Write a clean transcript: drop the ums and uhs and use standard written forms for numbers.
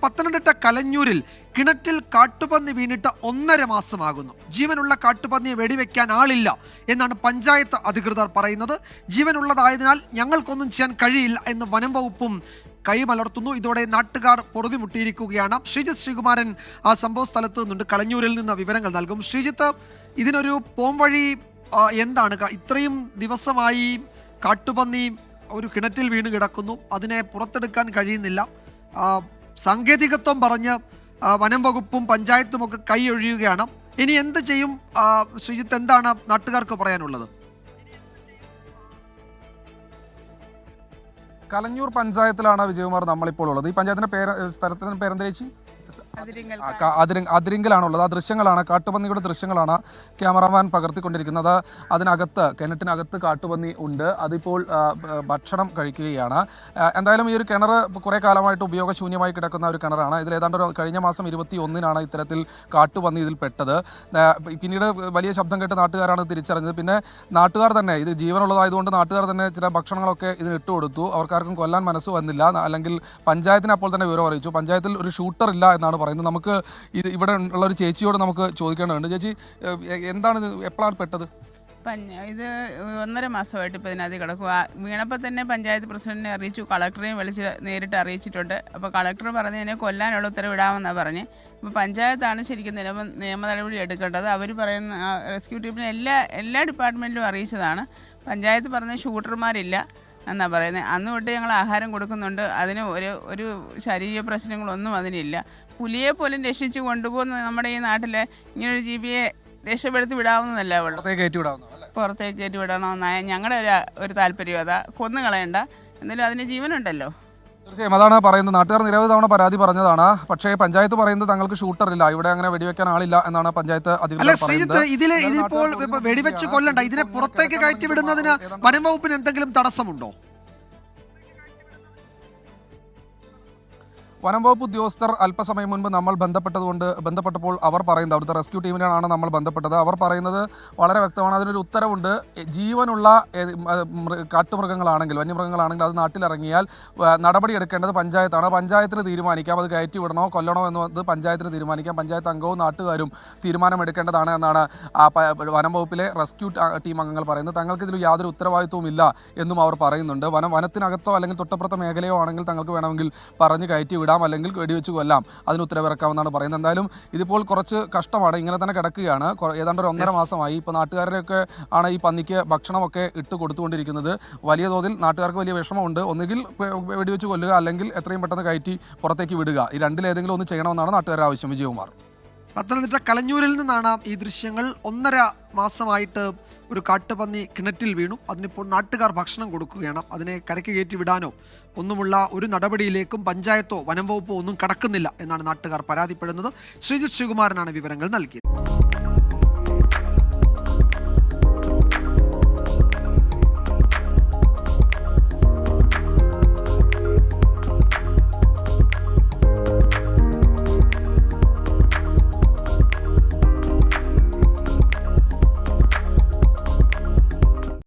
പത്തനംതിട്ട കലഞ്ഞൂരിൽ കിണറ്റിൽ കാട്ടുപന്നി വീണിട്ട് 1.5 മാസമാകുന്നു. ജീവനുള്ള കാട്ടുപന്നിയെ വെടിവെക്കാൻ ആളില്ല എന്നാണ് പഞ്ചായത്ത് അധികൃതർ പറയുന്നത്. ജീവനുള്ളതായതിനാൽ ഞങ്ങൾക്കൊന്നും ചെയ്യാൻ കഴിയില്ല എന്ന് വനം വകുപ്പും കൈമലർത്തുന്നു. ഇതോടെ നാട്ടുകാർ പൊറുതിമുട്ടിയിരിക്കുകയാണ്. ശ്രീജിത്ത് ശ്രീകുമാരൻ ആ സംഭവ സ്ഥലത്ത് നിന്നുണ്ട്, കലഞ്ഞൂരിൽ നിന്ന് വിവരങ്ങൾ നൽകും. ശ്രീജിത്ത്, ഇതിനൊരു പോംവഴി എന്താണ്? ഇത്രയും ദിവസമായി കാട്ടുപന്നി ഒരു കിണറ്റിൽ വീണ് കിടക്കുന്നു, അതിനെ പുറത്തെടുക്കാൻ കഴിയുന്നില്ല. സാങ്കേതികത്വം പറഞ്ഞ് വനം വകുപ്പും പഞ്ചായത്തും ഒക്കെ കൈയൊഴിയുകയാണ്. ഇനി എന്ത് ചെയ്യും ശ്രീജിത്ത്? എന്താണ് നാട്ടുകാർക്ക് പറയാനുള്ളത്? കലഞ്ഞൂർ പഞ്ചായത്തിലാണ് വിജയകുമാർ നമ്മളിപ്പോൾ ഉള്ളത്. ഈ പഞ്ചായത്തിന്റെ സ്ഥലത്തിന്റെ പേരെന്താ ചേച്ചി? അതിരിങ്കലാണുള്ളത്. ആ ദൃശ്യങ്ങളാണ്, കാട്ടുപന്നിയുടെ ദൃശ്യങ്ങളാണ് ക്യാമറമാൻ പകർത്തിക്കൊണ്ടിരിക്കുന്നത്. അതിനകത്ത്, കിണറ്റിനകത്ത് കാട്ടുപന്നി ഉണ്ട്. അതിപ്പോൾ ഭക്ഷണം കഴിക്കുകയാണ്. എന്തായാലും ഈ ഒരു കിണർ കുറേ കാലമായിട്ട് ഉപയോഗശൂന്യമായി കിടക്കുന്ന ഒരു കിണറാണ്. ഇതിൽ ഏതാണ്ട് കഴിഞ്ഞ മാസം 21-നാണ് ഇത്തരത്തിൽ കാട്ടുപന്നി ഇതിൽ പെട്ടത്. പിന്നീട് വലിയ ശബ്ദം കേട്ട് നാട്ടുകാരാണ് തിരിച്ചറിഞ്ഞത്. പിന്നെ നാട്ടുകാർ തന്നെ, ഇത് ജീവനുള്ളതായതുകൊണ്ട് നാട്ടുകാർ തന്നെ ചില ഭക്ഷണങ്ങളൊക്കെ ഇതിന് ഇട്ടുകൊടുത്തു. അവർക്കാർക്കും കൊല്ലാൻ മനസ്സ് വന്നില്ല. അല്ലെങ്കിൽ പഞ്ചായത്തിന് അപ്പോൾ തന്നെ വിവരം അറിയിച്ചു. പഞ്ചായത്തിൽ ഒരു ഷൂട്ടർ ഇല്ല എന്നാണ് പറയുന്നത്. നമുക്ക് ഇത് ഇവിടെ ഉള്ള ഒരു ചേച്ചിയോട് നമുക്ക് ചോദിക്കേണ്ടതുണ്ട്. ചേച്ചി, എന്താണ് ഇത്, എപ്പോഴാണ് പെട്ടത്? ഇത് 1.5 മാസമായിട്ട് ഇപ്പോൾ ഇതിനകത്ത് കിടക്കുക. വീണപ്പോൾ തന്നെ പഞ്ചായത്ത് പ്രസിഡന്റിനെ അറിയിച്ചു, കളക്ടറെയും വിളിച്ച് നേരിട്ട് അറിയിച്ചിട്ടുണ്ട്. അപ്പോൾ കളക്ടർ പറഞ്ഞതിനെ കൊല്ലാനുള്ള ഉത്തരവിടാമെന്നാണ് പറഞ്ഞ്. അപ്പോൾ പഞ്ചായത്താണ് ശരിക്കും നിയമ നടപടി എടുക്കേണ്ടത്. അവർ പറയുന്ന റെസ്ക്യൂ ടീമിനെ എല്ലാ ഡിപ്പാർട്ട്മെൻറ്റിലും അറിയിച്ചതാണ്. പഞ്ചായത്ത് പറഞ്ഞ ഷൂട്ടർമാരില്ല എന്നാണ് പറയുന്നത്. അന്ന് തൊട്ട് ഞങ്ങൾ ആഹാരം കൊടുക്കുന്നുണ്ട്. അതിന് ഒരു ശാരീരിക പ്രശ്നങ്ങളൊന്നും അതിനില്ല. പുലിയെ പോലും രക്ഷിച്ച് കൊണ്ടുപോകുന്ന നമ്മുടെ ഈ നാട്ടിലെ ഇങ്ങനൊരു ജീവിയെ രക്ഷപ്പെടുത്തി വിടാവുന്നതല്ല. പുറത്തേക്ക് കയറ്റി വിടണമെന്നായ ഞങ്ങളുടെ ഒരു താല്പര്യം. അതാ കൊന്നു കളയണ്ട, എന്നാലും അതിന് ജീവനുണ്ടല്ലോ. തീർച്ചയായും അതാണ് പറയുന്നത്. നാട്ടുകാർ നിരവധി തവണ പരാതി പറഞ്ഞതാണ്. പക്ഷേ പഞ്ചായത്ത് പറയുന്നത് തങ്ങൾക്ക് ഷൂട്ടർ ഇല്ല, ഇവിടെ അങ്ങനെ വെടിവെക്കാൻ ആളില്ല എന്നാണ് പഞ്ചായത്ത് അധികൃതർ പറയുന്നത്. ഇതിപ്പോൾ വെടിവെച്ച് കൊല്ലണ്ട, ഇതിനെ പുറത്തേക്ക് കയറ്റി വിടുന്നതിന് വനം വകുപ്പിന് എന്തെങ്കിലും തടസ്സമുണ്ടോ? വനം വകുപ്പ് ഉദ്യോഗസ്ഥർ അല്പസമയം മുൻപ് നമ്മൾ ബന്ധപ്പെട്ടപ്പോൾ അവർ പറയുന്നത്, അവിടുത്തെ റെസ്ക്യൂ ടീമിനാണ് നമ്മൾ ബന്ധപ്പെട്ടത്. അവർ പറയുന്നത് വളരെ വ്യക്തമാണ്. അതിനൊരു ഉത്തരവുണ്ട്. ജീവനുള്ള കാട്ടുമൃഗങ്ങളാണെങ്കിൽ, വന്യമൃഗങ്ങളാണെങ്കിൽ അത് നാട്ടിലിറങ്ങിയാൽ നടപടി എടുക്കേണ്ടത് പഞ്ചായത്താണ്. പഞ്ചായത്തിന് തീരുമാനിക്കാം അത് കയറ്റി വിടണോ കൊല്ലണോ എന്നത് പഞ്ചായത്തിന് തീരുമാനിക്കാം. പഞ്ചായത്ത് അംഗവും നാട്ടുകാരും തീരുമാനമെടുക്കേണ്ടതാണ് എന്നാണ് വനം വകുപ്പിലെ റെസ്ക്യൂ ടീം അംഗങ്ങൾ പറയുന്നത്. തങ്ങൾക്ക് ഇതിൽ യാതൊരു ഉത്തരവാദിത്വവും ഇല്ല എന്നും അവർ പറയുന്നുണ്ട്. വനത്തിനകത്തോ അല്ലെങ്കിൽ തൊട്ടപ്പുറത്തെ മേഖലയോ ആണെങ്കിൽ തങ്ങൾക്ക് വേണമെങ്കിൽ പറഞ്ഞ് കയറ്റി വിടാം, അല്ലെങ്കിൽ വെടിവെച്ച് കൊല്ലാം, അതിന് ഉത്തരവിറക്കാമെന്നാണ് പറയുന്നത്. എന്തായാലും ഇതിപ്പോൾ കുറച്ച് കഷ്ടമാണ്. ഇങ്ങനെ തന്നെ കിടക്കുകയാണ്. ഏതാണ്ട് ഒരു 1.5 മാസമായി. ഇപ്പോൾ നാട്ടുകാരൊക്കെ ആണ് ഈ പന്നിക്ക് ഭക്ഷണമൊക്കെ ഇട്ട് കൊടുത്തുകൊണ്ടിരിക്കുന്നത്. വലിയ തോതിൽ നാട്ടുകാർക്ക് വലിയ വിഷമമുണ്ട്. ഒന്നുകിൽ വെടിവെച്ച് കൊല്ലുക, അല്ലെങ്കിൽ എത്രയും പെട്ടെന്ന് കയറ്റി പുറത്തേക്ക് വിടുക. ഈ രണ്ടിലേതെങ്കിലും ഒന്ന് ചെയ്യണമെന്നാണ് നാട്ടുകാരുടെ ആവശ്യം. വിജയകുമാർ, പത്തനംതിട്ട കലഞ്ഞൂരിൽ നിന്നാണ് ഈ ദൃശ്യങ്ങൾ. 1.5 മാസമായിട്ട് ഒരു കാട്ടുപന്നി കിണറ്റിൽ വീണു. അതിനിപ്പോൾ നാട്ടുകാർ ഭക്ഷണം കൊടുക്കുകയാണ്. അതിനെ കരയ്ക്ക് കയറ്റി വിടാനോ ഒന്നുമുള്ള ഒരു നടപടിയിലേക്കും പഞ്ചായത്തോ വനം വകുപ്പോ ഒന്നും കടക്കുന്നില്ല എന്നാണ് നാട്ടുകാർ പരാതിപ്പെടുന്നത്. ശ്രീജിത്ത് ശ്രീകുമാരനാണ് വിവരങ്ങൾ നൽകിയത്.